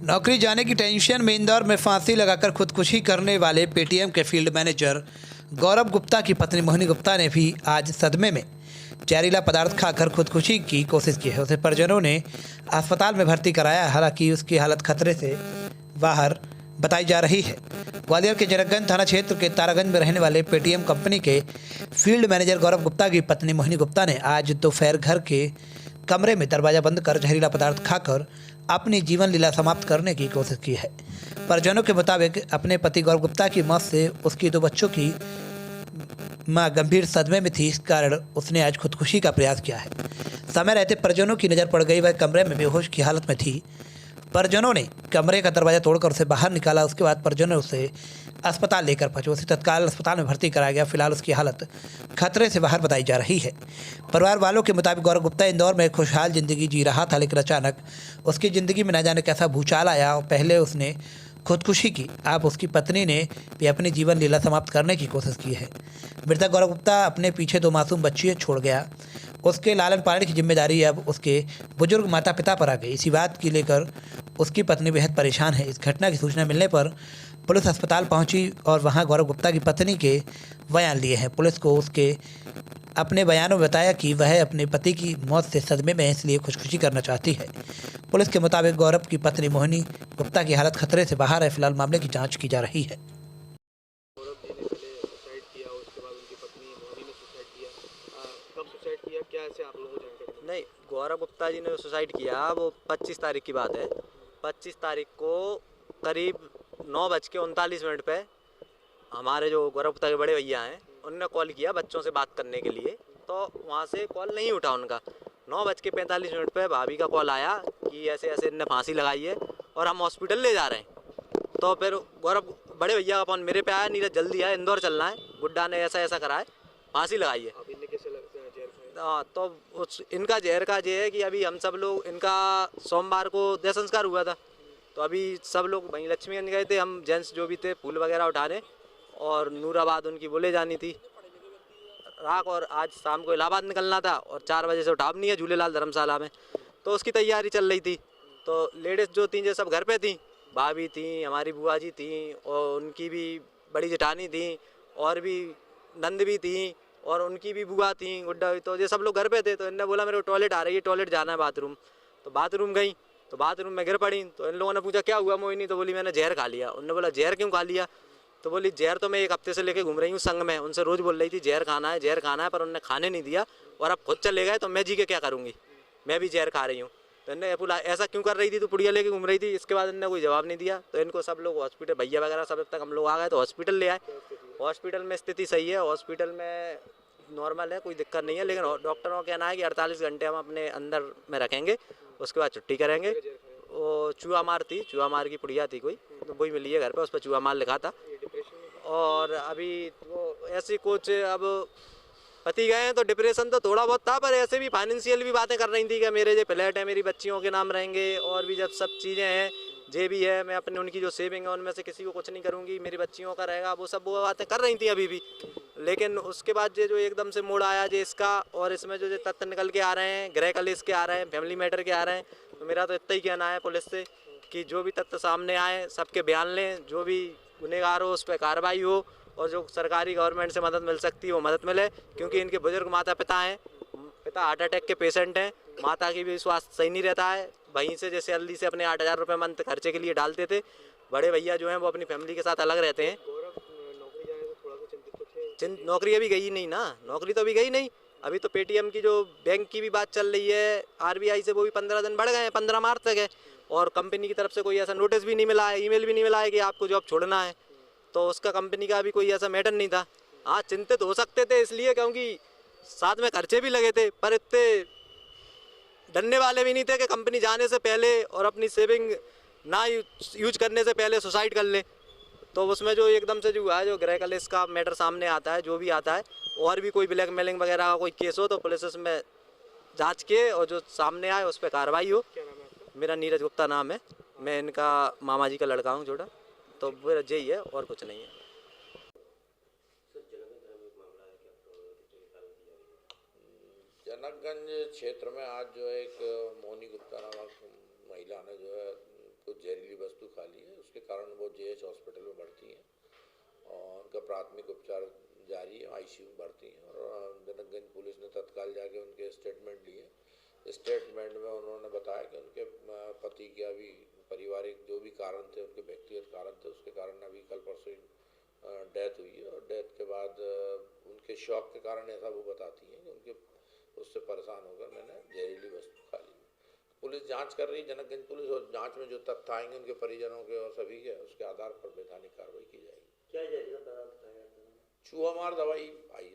नौकरी जाने की टेंशन में इंदौर में फांसी लगाकर खुदकुशी करने वाले पेटीएम के फील्ड मैनेजर गौरव गुप्ता की पत्नी मोहिनी गुप्ता ने भी आज सदमे में जहरीला पदार्थ खाकर खुदकुशी की कोशिश की है। उसे परिजनों ने अस्पताल में भर्ती कराया, हालांकि उसकी हालत खतरे से बाहर बताई जा रही है। ग्वालियर के जनकगंज थाना क्षेत्र के तारागंज में रहने वाले पेटीएम कंपनी के फील्ड मैनेजर गौरव गुप्ता की पत्नी मोहिनी गुप्ता ने आज दोपहर घर के कमरे में दरवाजा बंद कर जहरीला पदार्थ खाकर अपनी जीवन लीला समाप्त करने की कोशिश की है। परिजनों के मुताबिक अपने पति गौरव गुप्ता की मौत से उसकी 2 बच्चों की मां गंभीर सदमे में थी, इस कारण उसने आज खुदकुशी का प्रयास किया है। समय रहते परिजनों की नज़र पड़ गई, वह कमरे में बेहोश की हालत में थी। परिजनों ने कमरे का दरवाजा तोड़कर उसे बाहर निकाला। उसके बाद परिजनों ने उसे अस्पताल लेकर पहुंचे। उसे तत्काल अस्पताल में भर्ती कराया गया। फिलहाल उसकी हालत खतरे से बाहर बताई जा रही है। परिवार वालों के मुताबिक गौरव गुप्ता इंदौर में खुशहाल जिंदगी जी रहा था, लेकिन अचानक उसकी ज़िंदगी में न जाने कैसा भूचाल आया और पहले उसने खुदकुशी की। अब उसकी पत्नी ने भी अपनी जीवन लीला समाप्त करने की कोशिश की है। मृतक गौरव गुप्ता अपने पीछे 2 मासूम बच्चियां छोड़ गया। उसके लालन पालन की जिम्मेदारी अब उसके बुजुर्ग माता पिता पर आ गई। इसी बात की लेकर उसकी पत्नी बेहद परेशान है। इस घटना की सूचना मिलने पर पुलिस अस्पताल पहुंची और वहां गौरव गुप्ता की पत्नी के बयान लिए हैं। पुलिस को उसके अपने बयानों में बताया कि वह अपने पति की मौत से सदमे में है, इसलिए खुदकुशी करना चाहती है। पुलिस के मुताबिक गौरव की पत्नी मोहिनी गुप्ता की हालत खतरे से बाहर है। फिलहाल मामले की जाँच की जा रही है। गौरव जी ने पहले सुसाइड किया, उसके बाद उनकी पत्नी मोहिनी ने सुसाइड किया। कब सुसाइड किया, क्या ऐसे आप लोगों को जानकारी? नहीं, गौरव गुप्ता जी ने सुसाइड किया वो 25 तारीख की बात है। 25 तारीख को करीब 9:39 पे हमारे जो गौरव गुप्ता के बड़े भैया हैं उनने कॉल किया बच्चों से बात करने के लिए, तो वहाँ से कॉल नहीं उठा उनका। 9:45 पे भाभी का कॉल आया कि ऐसे ऐसे इनने फांसी लगाई है और हम हॉस्पिटल ले जा रहे हैं। तो फिर गौरव बड़े भैया का फोन मेरे पे आया, नीरज जल्दी आया, इंदौर चलना है, गुड्डा ने ऐसा ऐसा करा है, फांसी लगाई है। अब इन्हें कैसे लगता है जहर खाया? हाँ, तो उस इनका जहर का ये है कि अभी हम सब लोग इनका सोमवार को देह संस्कार हुआ था, तो अभी सब लोग वहीं लक्ष्मीगंज गए थे। हम जेंट्स जो भी थे फूल वगैरह उठाने, और नूराबाद उनकी बोले जानी थी राख, और आज शाम को इलाहाबाद निकलना था और 4 बजे से उठाव नहीं है झूलेलाल धर्मशाला में, तो उसकी तैयारी चल रही थी। तो लेडीज़ जो थी ये सब घर पे थी, भाभी थी, हमारी बुआ जी थी, और उनकी भी बड़ी जेठानी थी, और भी नंद भी थी, और उनकी भी बुआ थी, गुड्डा भी। तो ये सब लोग घर पे थे, तो इनने बोला मेरे को टॉयलेट आ रही है, टॉयलेट जाना है बाथरूम। तो बाथरूम गई, तो बाथरूम में गिर पड़ी। तो इन लोगों ने पूछा क्या हुआ मोहिनी, तो बोली मैंने जहर खा लिया। उन्होंने बोला जहर क्यों खा लिया, तो बोली जहर तो मैं 1 हफ्ते से लेके घूम रही हूँ संग में, उनसे रोज़ बोल रही थी जहर खाना है जहर खाना है, पर उन्होंने खाने नहीं दिया, और अब खुद चले गए तो मैं जी के क्या करूँगी, मैं भी जहर खा रही हूँ। तो इन्हें बोला ऐसा क्यों कर रही थी, तो पुड़िया लेके घूम रही थी। इसके बाद इन्होंने कोई जवाब नहीं दिया, तो इनको सब लोग हॉस्पिटल, भैया वगैरह सब तक हम लोग आ गए तो हॉस्पिटल ले आए। हॉस्पिटल में स्थिति सही है, हॉस्पिटल में नॉर्मल है, कोई दिक्कत नहीं है, लेकिन डॉक्टरों का कहना है कि 48 घंटे हम अपने अंदर में रखेंगे, उसके बाद छुट्टी करेंगे। वो चूहा मार थी, चूहा मार की पुड़िया थी कोई, तो वही मिली है घर पे, उस पर चूहा मार लिखा था। और अभी वो ऐसी कुछ, अब पति गए हैं तो डिप्रेशन तो थोड़ा बहुत था, पर ऐसे भी फाइनेंशियल भी बातें कर रही थी कि मेरे जो फ्लैट है मेरी बच्चियों के नाम रहेंगे, और भी जब सब चीज़ें हैं जे भी है, मैं अपने उनकी जो सेविंग है उनमें से किसी को कुछ नहीं करूँगी, मेरी बच्चियों का रहेगा, वो सब वो बातें कर रही थी अभी भी। लेकिन उसके बाद जो एकदम से मोड़ आया जे इसका, और इसमें जो तथ्य निकल के आ रहे हैं, गृह कलेश के आ रहे हैं, फैमिली मैटर के आ रहे हैं, तो मेरा तो इतना ही कहना है पुलिस से कि जो भी तथ्य सामने आए सबके बयान लें, जो भी गुनहगार हो उस पर कार्रवाई हो, और जो सरकारी गवर्नमेंट से मदद मिल सकती है वो मदद मिले, क्योंकि इनके बुजुर्ग माता पिता हैं, पिता हार्ट अटैक के पेशेंट हैं, माता की भी स्वास्थ्य सही नहीं रहता है। वहीं से जैसे सैलरी से अपने 8,000 रुपये मंथ खर्चे के लिए डालते थे। बड़े भैया जो हैं वो अपनी फैमिली के साथ अलग रहते हैं। गौरव नौकरी जाने से थोड़ा सा चिंतित तो थे। नौकरी अभी गई नहीं ना, नौकरी तो अभी गई नहीं। अभी तो पेटीएम की जो बैंक की भी बात चल रही है आरबीआई से, वो भी 15 दिन बढ़ गए हैं, 15 मार्च तक है, और कंपनी की तरफ से कोई ऐसा नोटिस भी नहीं मिला है, ईमेल भी नहीं मिला है कि आपको जॉब छोड़ना है, तो उसका कंपनी का भी कोई ऐसा मैटर नहीं था। हाँ, चिंतित हो सकते थे इसलिए क्योंकि साथ में खर्चे भी लगे थे, पर इतने डरने वाले भी नहीं थे कि कंपनी जाने से पहले और अपनी सेविंग ना यूज करने से पहले सुसाइड कर ले। तो उसमें जो एकदम से जो हुआ है, जो गृह कलेश का मैटर सामने आता है, जो भी आता है, और भी कोई ब्लैकमेलिंग वगैरह का कोई केस हो तो पुलिस इसमें जांच के और जो सामने आए उस पर कार्रवाई हो। क्या नाम है आपका? मेरा नीरज गुप्ता नाम है, मैं इनका मामा जी का लड़का हूँ छोटा, तो मेरा यही है और कुछ नहीं है। जनकगंज क्षेत्र में आज जो है एक मोहिनी गुप्ता नामक महिला ने जो है कुछ जहरीली वस्तु खा ली है, उसके कारण वो जेएच हॉस्पिटल में भर्ती हैं और उनका प्राथमिक उपचार जारी है, आईसीयू में भर्ती हैं। और जनकगंज पुलिस ने तत्काल जाके उनके स्टेटमेंट लिए। स्टेटमेंट में उन्होंने बताया कि उनके पति के अभी पारिवारिक जो भी कारण थे, उनके व्यक्तिगत कारण थे, उसके कारण अभी कल परसों डेथ हुई है। और डेथ के बाद उनके शौक के कारण ऐसा वो बताती हैं कि उनके उससे परेशान होकर मैंने जहरीली वस्तु खा ली। पुलिस जांच कर रही है, जनकगंज पुलिस, और जांच में जो तथ्य आएंगे उनके परिजनों के और सभी के, उसके आधार पर वैधानिक कार्रवाई की जाएगी। क्या जहरीला पदार्थ खाया था? चूहा मार दवाई आई